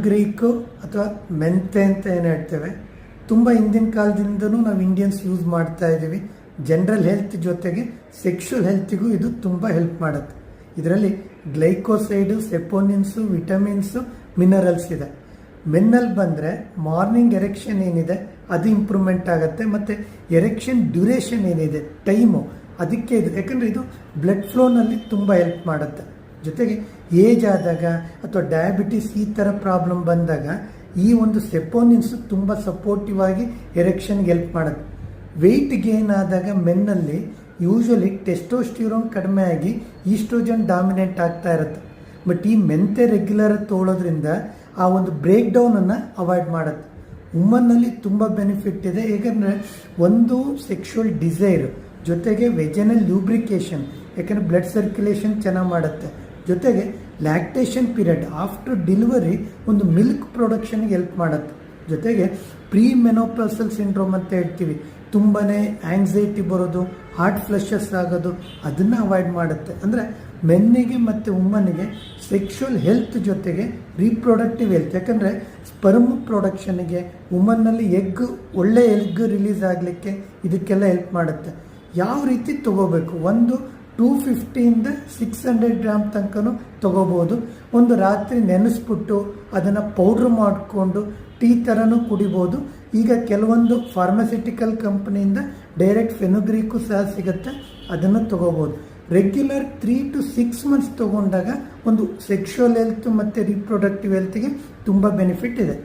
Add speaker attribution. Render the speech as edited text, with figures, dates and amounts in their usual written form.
Speaker 1: Greek ಅಥವಾ ಮೆಂತೆ ಅಂತ ಏನು ಹೇಳ್ತೇವೆ, ತುಂಬ ಹಿಂದಿನ ಕಾಲದಿಂದನೂ ನಾವು ಇಂಡಿಯನ್ಸ್ ಯೂಸ್ ಮಾಡ್ತಾ ಇದ್ದೀವಿ. ಜನರಲ್ ಹೆಲ್ತ್ ಜೊತೆಗೆ ಸೆಕ್ಷುವಲ್ ಹೆಲ್ತಿಗೂ ಇದು ತುಂಬ ಹೆಲ್ಪ್ ಮಾಡುತ್ತೆ. ಇದರಲ್ಲಿ ಗ್ಲೈಕೋಸೈಡು, ಸೆಪೋನಿನ್ಸು, ವಿಟಮಿನ್ಸು, ಮಿನರಲ್ಸ್ ಇದೆ. ಮೆನ್ನಲ್ಲಿ ಬಂದರೆ ಮಾರ್ನಿಂಗ್ ಎರೆಕ್ಷನ್ ಏನಿದೆ ಅದು ಇಂಪ್ರೂವ್ಮೆಂಟ್ ಆಗುತ್ತೆ, ಮತ್ತು ಎರೆಕ್ಷನ್ ಡ್ಯೂರೇಷನ್ ಏನಿದೆ ಟೈಮು ಅದಕ್ಕೆ ಇದು, ಯಾಕಂದರೆ ಇದು ಬ್ಲಡ್ ಫ್ಲೋನಲ್ಲಿ ತುಂಬ ಹೆಲ್ಪ್ ಮಾಡುತ್ತೆ. ಜೊತೆಗೆ ಏಜ್ ಆದಾಗ ಅಥವಾ ಡಯಾಬಿಟಿಸ್ ಈ ಥರ ಪ್ರಾಬ್ಲಮ್ ಬಂದಾಗ ಈ ಒಂದು ಸೆಪೋನಿನ್ಸು ತುಂಬ ಸಪೋರ್ಟಿವ್ ಆಗಿ ಎರೆಕ್ಷನ್ಗೆ ಹೆಲ್ಪ್ ಮಾಡುತ್ತೆ. ವೆಯ್ಟ್ ಗೇನ್ ಆದಾಗ ಮೆನ್ನಲ್ಲಿ ಯೂಶ್ವಲಿ ಟೆಸ್ಟೋಸ್ಟಿರೋನ್ ಕಡಿಮೆ ಆಗಿ ಈಸ್ಟ್ರೋಜನ್ ಡಾಮಿನೇಟ್ ಆಗ್ತಾ ಇರುತ್ತೆ. ಬಟ್ ಈ ಮೆಂತೆ ರೆಗ್ಯುಲರ್ ತೊಗೊಳೋದ್ರಿಂದ ಆ ಒಂದು ಬ್ರೇಕ್ ಡೌನನ್ನು ಅವಾಯ್ಡ್ ಮಾಡುತ್ತೆ. ವುಮನ್ನಲ್ಲಿ ತುಂಬ ಬೆನಿಫಿಟ್ ಇದೆ, ಏಕೆಂದರೆ ಒಂದು ಸೆಕ್ಷುವಲ್ ಡಿಸೈರ್ ಜೊತೆಗೆ ವೆಜನಲ್ ಲ್ಯೂಬ್ರಿಕೇಷನ್, ಯಾಕಂದರೆ ಬ್ಲಡ್ ಸರ್ಕ್ಯುಲೇಷನ್ ಚೆನ್ನಾಗಿ ಮಾಡುತ್ತೆ. ಜೊತೆಗೆ ಲ್ಯಾಕ್ಟೇಷನ್ ಪೀರಿಯಡ್ ಆಫ್ಟರ್ ಡೆಲಿವರಿ ಒಂದು ಮಿಲ್ಕ್ ಪ್ರೊಡಕ್ಷನ್ಗೆ ಹೆಲ್ಪ್ ಮಾಡುತ್ತೆ. ಜೊತೆಗೆ ಪ್ರೀ ಮೆನೋಪಾಸಲ್ ಸಿಂಡ್ರೋಮ್ ಅಂತ ಹೇಳ್ತೀವಿ, ತುಂಬಾ ಆ್ಯಂಗ್ಸೈಟಿ ಬರೋದು, ಹಾರ್ಟ್ ಫ್ಲಶಸ್ ಆಗೋದು, ಅದನ್ನು ಅವಾಯ್ಡ್ ಮಾಡುತ್ತೆ. ಅಂದರೆ ಮೆನ್ನಿಗೆ ಮತ್ತು ವುಮನ್ನಿಗೆ ಸೆಕ್ಷುವಲ್ ಹೆಲ್ತ್ ಜೊತೆಗೆ ರೀಪ್ರೊಡಕ್ಟಿವ್ ಹೆಲ್ತ್, ಯಾಕಂದರೆ ಸ್ಪರ್ಮ್ ಪ್ರೊಡಕ್ಷನ್ಗೆ ವುಮನ್ನಲ್ಲಿ ಒಳ್ಳೆ ಎಗ್ ರಿಲೀಸ್ ಆಗಲಿಕ್ಕೆ ಇದಕ್ಕೆಲ್ಲ ಹೆಲ್ಪ್ ಮಾಡುತ್ತೆ. ಯಾವ ರೀತಿ ತೊಗೋಬೇಕು, ಒಂದು 250 600 ಗ್ರಾಮ್ ತನಕನೂ ತೊಗೋಬೋದು. ಒಂದು ರಾತ್ರಿ ನೆನೆಸ್ಬಿಟ್ಟು ಅದನ್ನು ಪೌಡ್ರ್ ಮಾಡಿಕೊಂಡು ಟೀ ಥರನೂ ಕುಡಿಬೋದು. ಈಗ ಕೆಲವೊಂದು ಫಾರ್ಮಸ್ಯೂಟಿಕಲ್ ಕಂಪ್ನಿಯಿಂದ ಡೈರೆಕ್ಟ್ ಫೆನುಗ್ರೀಕು ಸಹ ಸಿಗುತ್ತೆ, ಅದನ್ನು ತೊಗೋಬೋದು. ರೆಗ್ಯುಲರ್ 3 to 6 months ತೊಗೊಂಡಾಗ ಒಂದು ಸೆಕ್ಷುವಲ್ ಹೆಲ್ತ್ ಮತ್ತು ರೀಪ್ರೊಡಕ್ಟಿವ್ ಹೆಲ್ತ್ಗೆ ತುಂಬ ಬೆನಿಫಿಟ್ ಇದೆ.